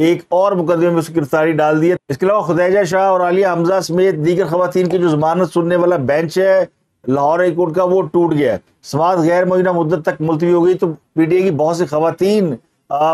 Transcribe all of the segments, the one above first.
ایک اور مقدمے میں اس کی گرفتاری ڈال دی ہے۔ اس کے علاوہ خدیجہ شاہ اور عالیہ حمزہ سمیت دیگر خواتین کی جو ضمانت سننے والا بینچ ہے لاہور ہائی کورٹ کا، وہ ٹوٹ گیا ہے۔ سماعت غیر معینہ مدت تک ملتوی ہو گئی، تو پی ٹی آئی کی بہت سی خواتین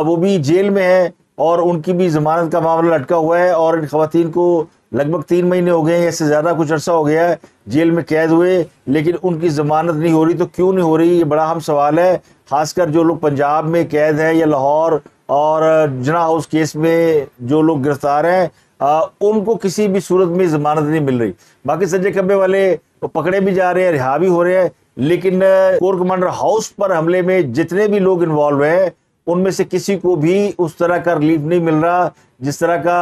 وہ بھی جیل میں ہیں اور ان کی بھی ضمانت کا معاملہ لٹکا ہوا ہے، اور ان خواتین کو لگ بھگ 3 مہینے ہو گئے ہیں یا اس سے زیادہ کچھ عرصہ ہو گیا ہے جیل میں قید ہوئے، لیکن ان کی ضمانت نہیں ہو رہی۔ تو کیوں نہیں ہو رہی، یہ بڑا اہم سوال ہے۔ خاص کر جو لوگ پنجاب میں قید ہیں یا لاہور اور جناح ہاؤس کیس میں جو لوگ گرفتار ہیں، ان کو کسی بھی صورت میں ضمانت نہیں مل رہی۔ باقی سجے کھبے والے پکڑے بھی جا رہے ہیں، رہا بھی ہو رہے ہیں، لیکن کور کمانڈر ہاؤس پر حملے میں جتنے بھی لوگ انوالو ہیں ان میں سے کسی کو بھی اس طرح کا ریلیف نہیں مل رہا جس طرح کا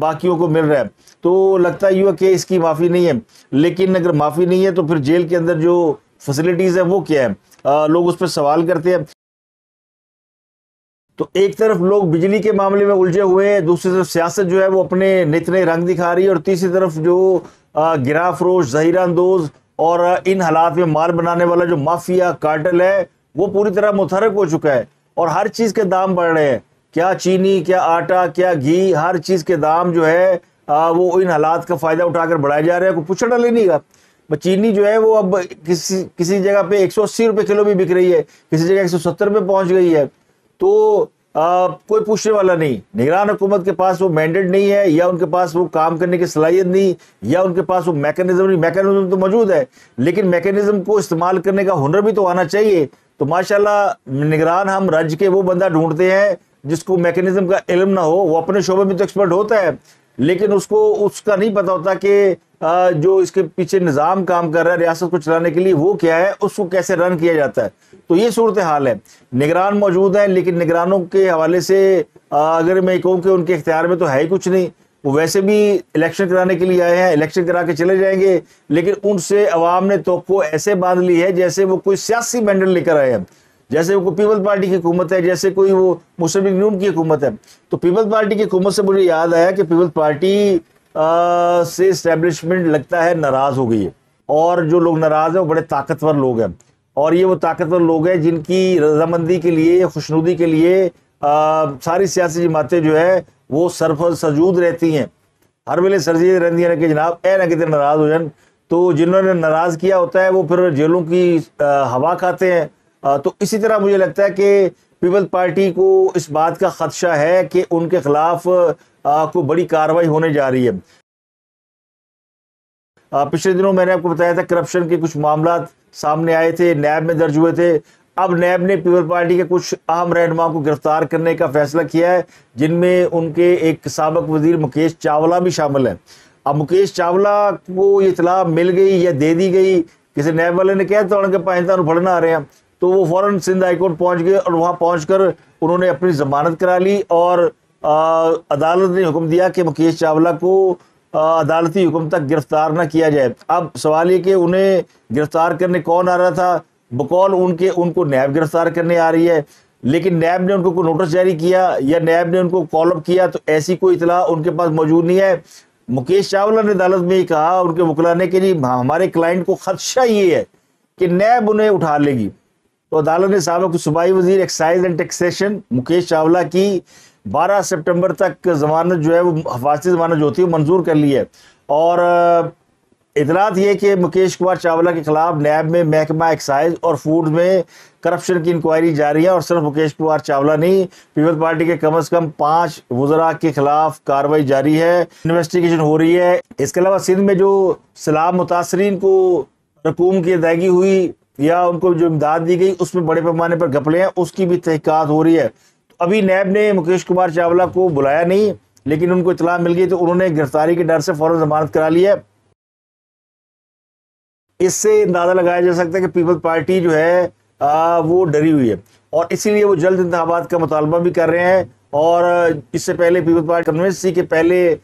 باقیوں کو مل رہا ہے۔ تو لگتا ہی ہوا کہ اس کی معافی نہیں ہے، لیکن اگر معافی نہیں ہے تو پھر جیل کے اندر جو فیسلٹیز ہیں وہ کیا ہے، لوگ اس پہ سوال کرتے ہیں۔ تو ایک طرف لوگ بجلی کے معاملے میں الجھے ہوئے ہیں، دوسری طرف سیاست جو ہے وہ اپنے نت نئے رنگ دکھا رہی ہے، اور تیسری طرف جو گراں فروش، ظہیرہ اندوز اور ان حالات میں مال بنانے والا جو مافیا کارٹل ہے وہ پوری طرح متحرک ہو چکا ہے، اور ہر چیز کے دام بڑھ رہے ہیں، کیا چینی، کیا آٹا، کیا گھی، ہر چیز کے دام جو ہے وہ ان حالات کا فائدہ اٹھا کر بڑھائے جا رہے ہیں۔ کوئی پوچھا ڈالے نہیں گا، چینی جو ہے وہ اب کسی جگہ پہ 180 روپے کلو بھی بک رہی ہے، کسی جگہ 170 پہ پہنچ گئی ہے۔ تو کوئی پوچھنے والا نہیں، نگران حکومت کے پاس وہ مینڈیٹ نہیں ہے، یا ان کے پاس وہ کام کرنے کی صلاحیت نہیں، یا ان کے پاس وہ میکانزم نہیں۔ میکانزم تو موجود ہے، لیکن میکانزم کو استعمال کرنے کا ہنر بھی تو آنا چاہیے۔ تو ماشاءاللہ نگران ہم رج کے وہ بندہ ڈھونڈتے ہیں جس کو میکانزم کا علم نہ ہو، وہ اپنے شعبے میں تو ایکسپرٹ ہوتا ہے، لیکن اس کا نہیں پتا ہوتا کہ جو اس کے پیچھے نظام کام کر رہا ہے ریاست کو چلانے کے لیے وہ کیا ہے، اس کو کیسے رن کیا جاتا ہے۔ تو یہ صورتحال ہے، نگران موجود ہیں، لیکن نگرانوں کے حوالے سے اگر میں کہوں کہ ان کے اختیار میں تو ہے ہی کچھ نہیں۔ وہ ویسے بھی الیکشن کرانے کے لیے آئے ہیں، الیکشن کرا کے چلے جائیں گے، لیکن ان سے عوام نے توقع ایسے باندھ لی ہے جیسے وہ کوئی سیاسی مینڈل لے کر آئے ہیں، جیسے وہ کوئی پیپلز پارٹی کی حکومت ہے، جیسے کوئی وہ مسلم لیگ نون کی حکومت ہے۔ تو پیپلز پارٹی کی حکومت سے مجھے یاد آیا کہ پیپلز پارٹی سے اسٹیبلشمنٹ لگتا ہے ناراض ہو گئی ہے، اور جو لوگ ناراض ہیں وہ بڑے طاقتور لوگ ہیں، اور یہ وہ طاقتور لوگ ہیں جن کی رضامندی کے لیے، خوشنودی کے لیے ساری سیاسی جماعتیں جو ہے وہ سجود رہتی ہیں، ہر ویلے سرجید رہتی ہیں کہ جناب اے نہ کتنے ناراض ہو جائیں۔ تو جنہوں نے ناراض کیا ہوتا ہے وہ پھر جیلوں کی ہوا کھاتے ہیں۔ تو اسی طرح مجھے لگتا ہے کہ پیپلز پارٹی کو اس بات کا خدشہ ہے کہ ان کے خلاف کوئی بڑی کارروائی ہونے جا رہی ہے۔ پچھلے دنوں میں نے آپ کو بتایا تھا کرپشن کے کچھ معاملات سامنے آئے تھے، نیب میں درج ہوئے تھے۔ اب نیب نے پیپلز پارٹی کے کچھ اہم رہنما کو گرفتار کرنے کا فیصلہ کیا ہے، جن میں ان کے ایک سابق وزیر مکیش چاولہ بھی شامل ہیں۔ اب مکیش چاولہ کو یہ اطلاع مل گئی یا دے دی گئی، کسی نیب والے نے کہا تو ان کے پاکستان پڑھنا آ رہے ہیں، تو وہ فوراً سندھ ہائی کورٹ پہنچ گئے، اور وہاں پہنچ کر انہوں نے اپنی ضمانت کرا لی، اور عدالت نے حکم دیا کہ مکیش چاولہ کو عدالتی حکم تک گرفتار نہ کیا جائے۔ اب سوال یہ کہ انہیں گرفتار کرنے کون آ رہا تھا؟ بقول ان کو نیب گرفتار کرنے آ رہی ہے، لیکن نیب نے ان کو کوئی نوٹس جاری کیا یا نیب نے ان کو کال اپ کیا تو ایسی کوئی اطلاع ان کے پاس موجود نہیں ہے۔ مکیش چاولہ نے عدالت میں یہ کہا ان کے وکلا نے کہ جی ہمارے کلائنٹ کو خدشہ یہ ہے کہ نیب انہیں اٹھا لے گی۔ تو عدالت نے سابق صوبائی وزیر excise and taxation Mukesh Chawla کی 12 سپٹمبر تک ضمانت جو ہے وہ حفاظتی ضمانت جو ہوتی ہے وہ منظور کر لی ہے، اور اطلاعات یہ کہ مکیش کمار چاولہ کے خلاف نیب میں محکمہ ایکسائز اور فوڈ میں کرپشن کی انکوائری جاری ہے، اور صرف مکیش کمار چاولہ نہیں، پیپلز پارٹی کے کم از کم 5 وزراء کے خلاف کارروائی جاری ہے، انویسٹیگیشن ہو رہی ہے۔ اس کے علاوہ سندھ میں جو سیلاب متاثرین کو رقوم کی ادائیگی ہوئی یا ان کو جو امداد دی گئی اس میں بڑے پیمانے پر گھپلے ہیں، اس کی بھی تحقیقات ہو رہی ہے۔ ابھی نیب نے مکیش کمار چاولہ کو بلایا نہیں، لیکن ان کو اطلاع مل گئی تو انہوں نے گرفتاری کے ڈر سے فوراً ضمانت کرا لی ہے۔ اس سے اندازہ لگایا جا سکتا ہے کہ پیپلز پارٹی جو ہے وہ ڈری ہوئی ہے، اور اسی لیے وہ جلد انتخابات کا مطالبہ بھی کر رہے ہیں، اور اس سے پہلے پیپلز پارٹی کنونس تھی کہ پہلے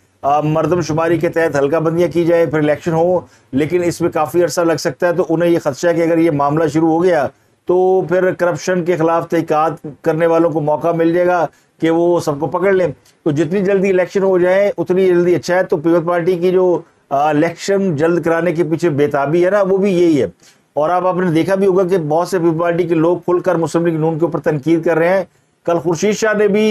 مردم شماری کے تحت حلقہ بندیاں کی جائے پھر الیکشن ہو، لیکن اس میں کافی عرصہ لگ سکتا ہے۔ تو انہیں یہ خدشہ ہے کہ اگر یہ معاملہ شروع ہو گیا تو پھر کرپشن کے خلاف تحقیقات کرنے والوں کو موقع مل جائے گا کہ وہ سب کو پکڑ لیں۔ تو جتنی جلدی الیکشن ہو جائے اتنی جلدی اچھا ہے۔ تو پیپلز پارٹی کی جو الیکشن جلد کرانے کے پیچھے بےتابی ہے نا، وہ بھی یہی ہے۔ اور اب آپ نے دیکھا بھی ہوگا کہ بہت سے پیپلز پارٹی کے لوگ کھل کر مسلم لیگ نون کے اوپر تنقید کر رہے ہیں۔ کل خورشید شاہ نے بھی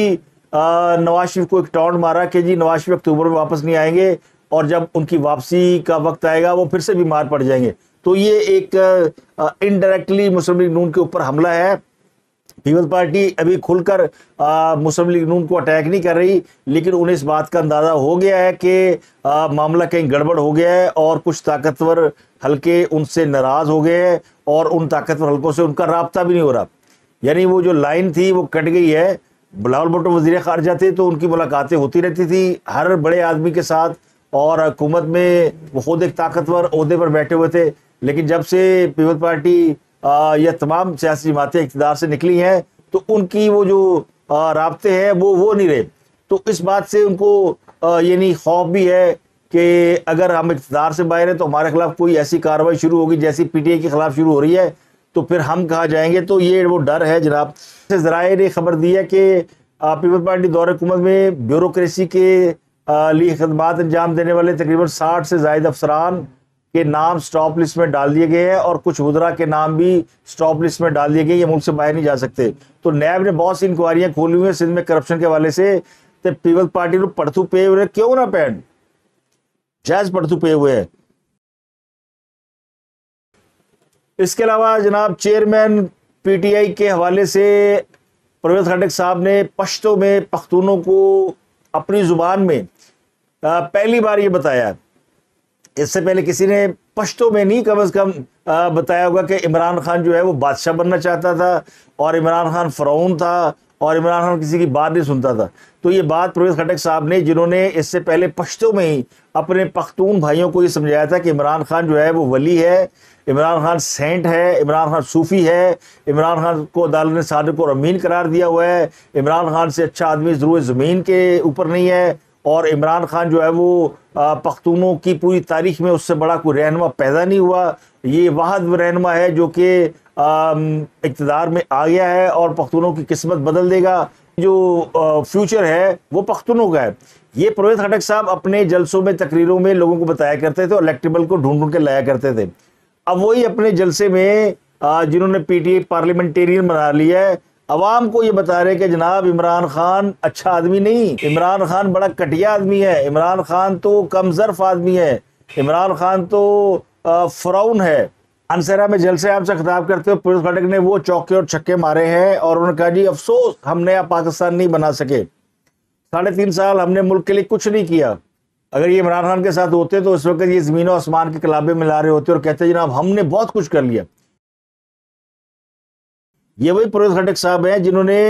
نواز شریف کو ایک ٹاؤنٹ مارا کہ جی نواز شریف اکتوبر میں واپس نہیں آئیں گے اور جب ان کی واپسی کا وقت آئے گا وہ پھر سے بیمار پڑ جائیں گے. تو یہ ایک انڈائریکٹلی مسلم لیگ نون کے اوپر حملہ ہے. پیپلز پارٹی ابھی کھل کر مسلم لیگ نون کو اٹیک نہیں کر رہی، لیکن انہیں اس بات کا اندازہ ہو گیا ہے کہ معاملہ کہیں گڑبڑ ہو گیا ہے اور کچھ طاقتور حلقے ان سے ناراض ہو گئے ہیں اور ان طاقتور حلقوں سے ان کا رابطہ بھی نہیں ہو رہا. یعنی وہ جو لائن تھی وہ کٹ گئی ہے. بلاول بھٹو وزیر خارجہ تھے تو ان کی ملاقاتیں ہوتی رہتی تھی ہر بڑے آدمی کے ساتھ، اور حکومت میں وہ خود ایک طاقتور عہدے پر بیٹھے ہوئے تھے. لیکن جب سے پیپلز پارٹی یا تمام سیاسی جماعتیں اقتدار سے نکلی ہیں تو ان کی وہ جو رابطے ہیں وہ نہیں رہے. تو اس بات سے ان کو یعنی خوف بھی ہے کہ اگر ہم اقتدار سے باہر ہیں تو ہمارے خلاف کوئی ایسی کارروائی شروع ہوگی جیسی پی ٹی آئی کے خلاف شروع ہو رہی ہے تو پھر ہم کہاں جائیں گے. تو یہ وہ ڈر ہے جناب. ذرائع نے خبر دی ہے کہ پیپلز پارٹی دور حکومت میں بیوروکریسی کے لیے خدمات انجام دینے والے تقریباً 60 سے زائد افسران کے نام سٹاپ لسٹ میں ڈال دیے گئے ہیں اور کچھ وزراء کے نام بھی سٹاپ لسٹ میں ڈال دیے گئے. یہ ملک سے باہر نہیں جا سکتے. تو نیب نے بہت سی انکوائریاں کھولی ہوئی ہیں سندھ میں کرپشن کے حوالے سے. تو پیپلز پارٹی کو پڑھتو پے ہوئے کیوں نہ پین جائز پڑھتو پے ہوئے ہیں. اس کے علاوہ جناب چیئرمین پی ٹی آئی کے حوالے سے پرویز خٹک صاحب نے پشتو میں پختونوں کو اپنی زبان میں پہلی بار یہ بتایا. اس سے پہلے کسی نے پشتو میں نہیں کم از کم بتایا ہوگا کہ عمران خان جو ہے وہ بادشاہ بننا چاہتا تھا اور عمران خان فرعون تھا اور عمران خان کسی کی بات نہیں سنتا تھا. تو یہ بات پرویز خٹک صاحب نے، جنہوں نے اس سے پہلے پشتو میں ہی اپنے پختون بھائیوں کو یہ سمجھایا تھا کہ عمران خان جو ہے وہ ولی ہے، عمران خان سینٹ ہے، عمران خان صوفی ہے، عمران خان کو عدالت نے صادق اور امین قرار دیا ہوا ہے، عمران خان سے اچھا آدمی ضرور زمین کے اوپر نہیں ہے، اور عمران خان جو ہے وہ پختونوں کی پوری تاریخ میں اس سے بڑا کوئی رہنما پیدا نہیں ہوا. یہ واحد رہنما ہے جو کہ اقتدار میں آ گیا ہے اور پختونوں کی قسمت بدل دے گا. جو فیوچر ہے وہ پختونوں کا ہے. یہ پرویز خٹک صاحب اپنے جلسوں میں تقریروں میں لوگوں کو بتایا کرتے تھے اور الیکٹیبل کو ڈھونڈ کے لایا کرتے تھے. اب وہی اپنے جلسے میں جنہوں نے پی ٹی آئی پارلیمنٹیرین بنا لیا ہے، عوام کو یہ بتا رہے کہ جناب عمران خان اچھا آدمی نہیں، عمران خان بڑا کٹیا آدمی ہے، عمران خان تو کم ظرف آدمی ہے، عمران خان تو فرعون ہے. انصرہ میں جلسے عام سے خطاب کرتے ہوئے پرویز خٹک نے وہ چوکے اور چھکے مارے ہیں اور انہوں نے کہا جی افسوس ہم نیا پاکستان نہیں بنا سکے. 3.5 سال ہم نے ملک کے لیے کچھ نہیں کیا. اگر یہ عمران خان کے ساتھ ہوتے تو اس وقت یہ زمین و آسمان کے کلابے ملا رہے ہوتے اور کہتے جناب ہم نے بہت کچھ کر لیا. یہ وہی پرویز خٹک صاحب ہیں جنہوں نے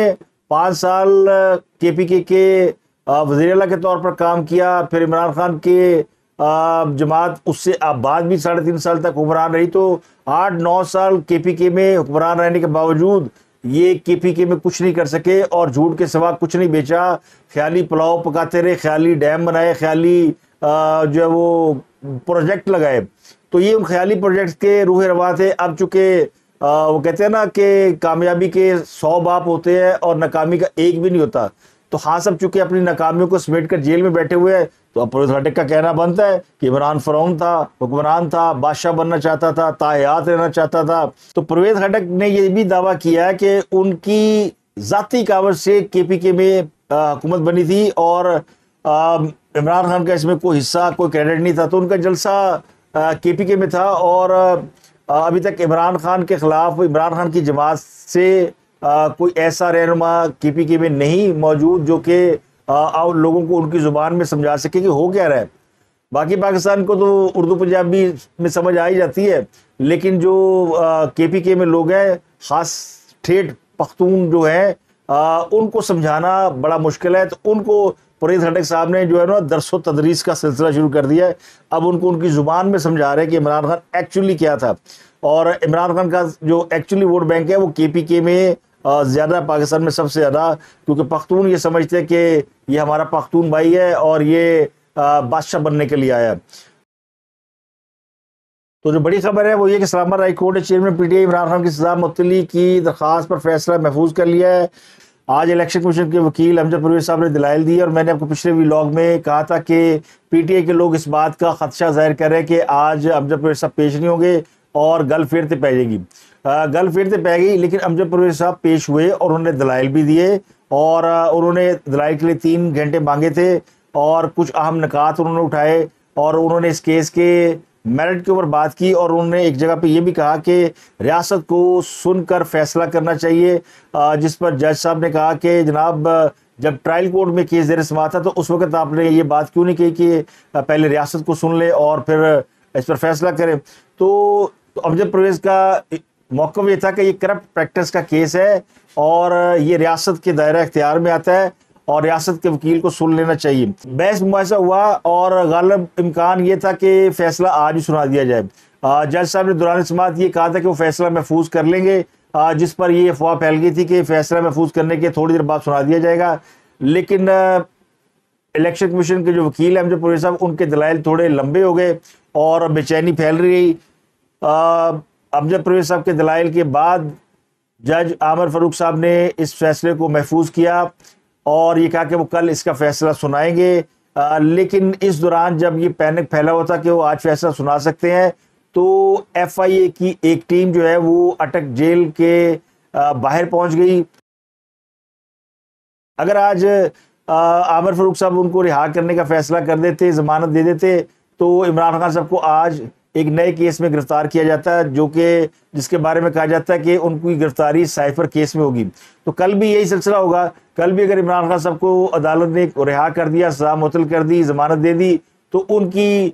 5 سال کے پی کے وزیر اعلیٰ کے طور پر کام کیا، پھر عمران خان کے جماعت اس سے بعد بھی 3.5 سال تک حکمران رہی. تو 8-9 سال کے پی کے میں حکمران رہنے کے باوجود یہ کے پی کے میں کچھ نہیں کر سکے اور جھوٹ کے سوا کچھ نہیں بیچا. خیالی پلاؤ پکاتے رہے، خیالی ڈیم بنائے، خیالی جو ہے وہ پروجیکٹ لگائے. تو یہ ان خیالی پروجیکٹ کے روح رواں تھے. اب چونکہ وہ کہتے ہیں نا کہ کامیابی کے 100 باپ ہوتے ہیں اور ناکامی کا ایک بھی نہیں ہوتا. تو ہاں سب چونکہ اپنی ناکامیوں کو سمیٹ کر جیل میں بیٹھے ہوئے ہیں تو اب پرویز خٹک کا کہنا بنتا ہے کہ عمران فرعون تھا، حکمران تھا، بادشاہ بننا چاہتا تھا، تاحیات رہنا چاہتا تھا. تو پرویز خٹک نے یہ بھی دعویٰ کیا ہے کہ ان کی ذاتی کاوش سے کے پی کے میں حکومت بنی تھی اور عمران خان کا اس میں کوئی حصہ کوئی کریڈٹ نہیں تھا. تو ان کا جلسہ کے پی کے میں تھا اور ابھی تک عمران خان کے خلاف عمران خان کی جماعت سے کوئی ایسا رہنما کے پی کے میں نہیں موجود جو کہ لوگوں کو ان کی زبان میں سمجھا سکے کہ ہو کیا رہا ہے. باقی پاکستان کو تو اردو پنجابی میں سمجھ آ ہی جاتی ہے، لیکن جو کے پی کے میں لوگ ہیں خاص ٹھیٹھ پختون جو ہیں ان کو سمجھانا بڑا مشکل ہے. تو ان کو پرویز خٹک صاحب نے جو ہے نا درس و تدریس کا سلسلہ شروع کر دیا ہے. اب ان کو ان کی زبان میں سمجھا رہے کہ عمران خان ایکچولی کیا تھا، اور عمران خان کا جو ایکچولی ووٹ بینک ہے وہ کے پی کے میں زیادہ، پاکستان میں سب سے زیادہ، کیونکہ پختون یہ سمجھتے ہیں کہ یہ ہمارا پختون بھائی ہے اور یہ بادشاہ بننے کے لیے آیا ہے. تو جو بڑی خبر ہے وہ یہ کہ اسلام آباد ہائی کورٹ نے chairman P T I Imran Khan کی سزا معطلی کی درخواست پر فیصلہ محفوظ کر لیا ہے. آج الیکشن کمیشن کے وکیل امجد پرویز صاحب نے دلائل دی اور میں نے آپ کو پچھلے ویلاگ میں کہا تھا کہ پی ٹی آئی کے لوگ اس بات کا خدشہ ظاہر کر رہے ہیں کہ آج امجد پرویز صاحب پیش نہیں ہوں گے اور گل پھر تے پہ جائے گی. گل پھر تے پہ گئی، لیکن امجد پرویز صاحب پیش ہوئے اور انہوں نے دلائل بھی دیے اور انہوں نے دلائل کے لیے 3 گھنٹے مانگے تھے اور کچھ اہم نکات انہوں نے اٹھائے اور انہوں نے اس کیس کے میرٹ کے اوپر بات کی، اور انہوں نے ایک جگہ پہ یہ بھی کہا کہ ریاست کو سن کر فیصلہ کرنا چاہیے، جس پر جج صاحب نے کہا کہ جناب جب ٹرائل کورٹ میں کیس زیر سماعت تھا تو اس وقت آپ نے یہ بات کیوں نہیں کہی کہ پہلے ریاست کو سن لے اور پھر اس پر فیصلہ کریں۔ تو امجد پرویز کا موقف یہ تھا کہ یہ کرپٹ پریکٹس کا کیس ہے اور یہ ریاست کے دائرہ اختیار میں آتا ہے اور ریاست کے وکیل کو سن لینا چاہیے۔ بحث مباحثہ ہوا اور غالب امکان یہ تھا کہ فیصلہ آج ہی سنا دیا جائے۔ جج صاحب نے دوران سماعت یہ کہا تھا کہ وہ فیصلہ محفوظ کر لیں گے، جس پر یہ افواہ پھیل گئی تھی کہ فیصلہ محفوظ کرنے کے تھوڑی دیر بعد سنا دیا جائے گا، لیکن الیکشن کمیشن کے جو وکیل ہیں امجد پرویز صاحب، ان کے دلائل تھوڑے لمبے ہو گئے اور بے چینی پھیل رہی۔ امجد پرویز صاحب کے دلائل کے بعد جج عامر فاروق صاحب نے اس فیصلے کو محفوظ کیا اور یہ کہا کہ وہ کل اس کا فیصلہ سنائیں گے، لیکن اس دوران جب یہ پینک پھیلا ہوا تھا کہ وہ آج فیصلہ سنا سکتے ہیں تو ایف آئی اے کی ایک ٹیم جو ہے وہ اٹک جیل کے باہر پہنچ گئی۔ اگر آج عامر فاروق صاحب ان کو رہا کرنے کا فیصلہ کر دیتے، ضمانت دے دیتے، تو عمران خان صاحب کو آج ایک نئے کیس میں گرفتار کیا جاتا ہے، جو کہ جس کے بارے میں کہا جاتا ہے کہ ان کی گرفتاری سائفر کیس میں ہوگی۔ تو کل بھی یہی سلسلہ ہوگا، کل بھی اگر عمران خان صاحب کو عدالت نے رہا کر دیا، سزا معطل کر دی، ضمانت دے دی، تو ان کی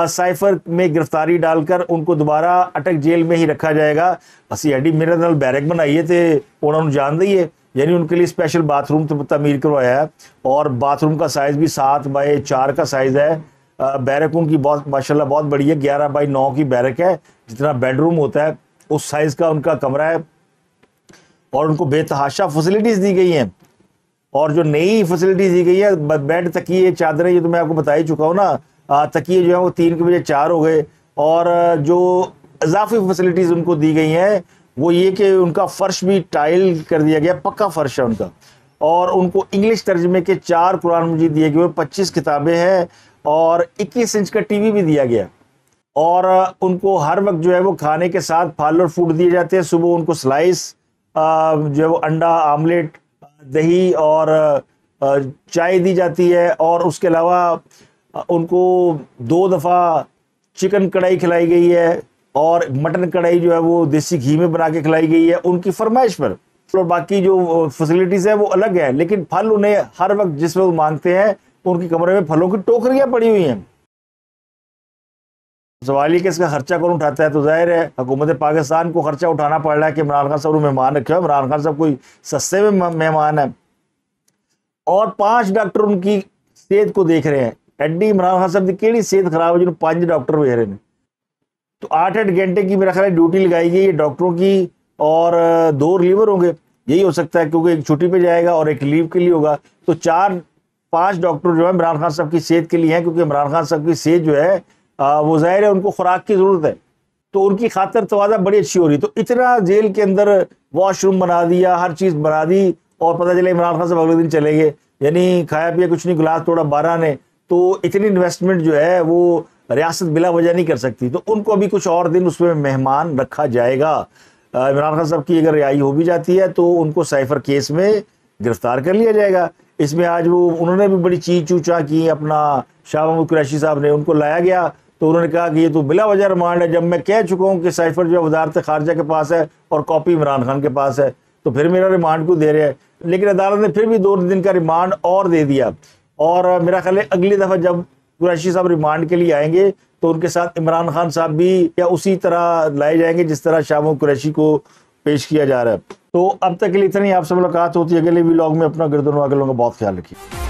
سائفر میں گرفتاری ڈال کر ان کو دوبارہ اٹک جیل میں ہی رکھا جائے گا۔ اسی ایڈی میرے نال بیرک بنائیے تھے انہوں نے جان دی ہے، یعنی ان کے لیے اسپیشل باتھ روم تعمیر کروایا ہے اور باتھ روم کا سائز بھی 7x4 کا سائز ہے۔ بیرک ان کی بہت ماشاءاللہ بہت بڑی ہے، 11x9 کی بیرک ہے، جتنا بیڈ روم ہوتا ہے اس سائز کا ان کا کمرہ ہے، اور ان کو بے تحاشا فیسلٹیز دی گئی ہیں۔ اور جو نئی فیسلٹیز دی گئی ہے، بیڈ، تکیے، چادریں، یہ تو میں آپ کو بتا ہی چکا ہوں نا، تکیے جو ہیں وہ 3 کے بجائے 4 ہو گئے، اور جو اضافی فیسلٹیز ان کو دی گئی ہیں وہ یہ کہ ان کا فرش بھی ٹائل کر دیا گیا، پکا فرش ہے ان کا، اور ان کو انگلش ترجمے کے 4 قرآن مجید دیے گئے، 25 کتابیں ہیں اور 21 انچ کا ٹی وی بھی دیا گیا، اور ان کو ہر وقت جو ہے وہ کھانے کے ساتھ پھل اور فروٹ دیے جاتے ہیں۔ صبح ان کو سلائس جو ہے وہ انڈا آملیٹ، دہی اور چائے دی جاتی ہے، اور اس کے علاوہ ان کو 2 دفعہ چکن کڑھائی کھلائی گئی ہے اور مٹن کڑھائی جو ہے وہ دیسی گھی میں بنا کے کھلائی گئی ہے ان کی فرمائش پر، اور باقی جو فیسلٹیز ہیں وہ الگ ہے، لیکن پھل انہیں ہر وقت جس وقت مانگتے ہیں ان کے کمرے میں پھلوں کی ٹوکریاں پڑی ہوئی ہیں۔ سوال یہ کہ اس کا خرچہ کون اٹھاتا ہے؟ تو ظاہر ہے حکومت پاکستان کو خرچہ اٹھانا پڑ رہا ہے کہ عمران خان صاحب نے مہمان رکھے ہو، عمران خان صاحب کوئی سستے میں مہمان ہے، اور 5 ڈاکٹر ان کی صحت کو دیکھ رہے ہیں۔ ایڈی عمران خان صاحب کی کیڑی صحت خراب ہے جنہوں 5 ڈاکٹر ہوئے رہے ہیں، تو 8 گھنٹے کی میرا خیال ہے ڈیوٹی لگائی گئی ہے ڈاکٹروں کی، اور 2 ریلیور ہوں گے، یہی ہو سکتا ہے کیونکہ ایک چھٹی پہ جائے گا اور ایک لیو کے لیے ہوگا، تو 4-5 ڈاکٹر جو ہے عمران خان صاحب کی صحت کے لیے ہیں، کیونکہ عمران خان صاحب کی صحت جو ہے وہ ظاہر ہے ان کو خوراک کی ضرورت ہے، تو ان کی خاطر توازہ بڑی اچھی ہو رہی، تو اتنا جیل کے اندر واش روم بنا دیا، ہر چیز بنا دی، اور پتہ چلے عمران خان صاحب اگلے دن چلے گئے، یعنی کھایا پیا کچھ نہیں، گلاس توڑا 12 نے، تو اتنی انویسٹمنٹ جو ہے وہ ریاست بلا وجہ نہیں کر سکتی، تو ان کو ابھی کچھ اور دن اس میں مہمان رکھا جائے گا۔ عمران خان صاحب کی اگر رہائی ہو بھی جاتی ہے تو ان کو سائفر کیس میں گرفتار کر لیا جائے گا۔ اس میں آج وہ انہوں نے بھی بڑی چیز چوچا کی، اپنا شاہ محمود قریشی صاحب نے، ان کو لایا گیا تو انہوں نے کہا کہ یہ تو بلا وجہ ریمانڈ ہے، جب میں کہہ چکا ہوں کہ سائفر جو ہے وزارت خارجہ کے پاس ہے اور کاپی عمران خان کے پاس ہے، تو پھر میرا ریمانڈ کو دے رہے ہیں۔ لیکن عدالت نے پھر بھی 2 دن کا ریمانڈ اور دے دیا، اور میرا خیال ہے اگلی دفعہ جب قریشی صاحب ریمانڈ کے لیے آئیں گے تو ان کے ساتھ عمران خان صاحب بھی یا اسی طرح لائے جائیں گے جس طرح شاہ محمود قریشی کو پیش کیا جا رہا ہے۔ تو اب تک کے لیے اتنی، آپ سے ملاقات ہوتی ہے اگلے ولاگ میں۔ اپنا گردن واقع لوگوں کا بہت خیال رکھیے۔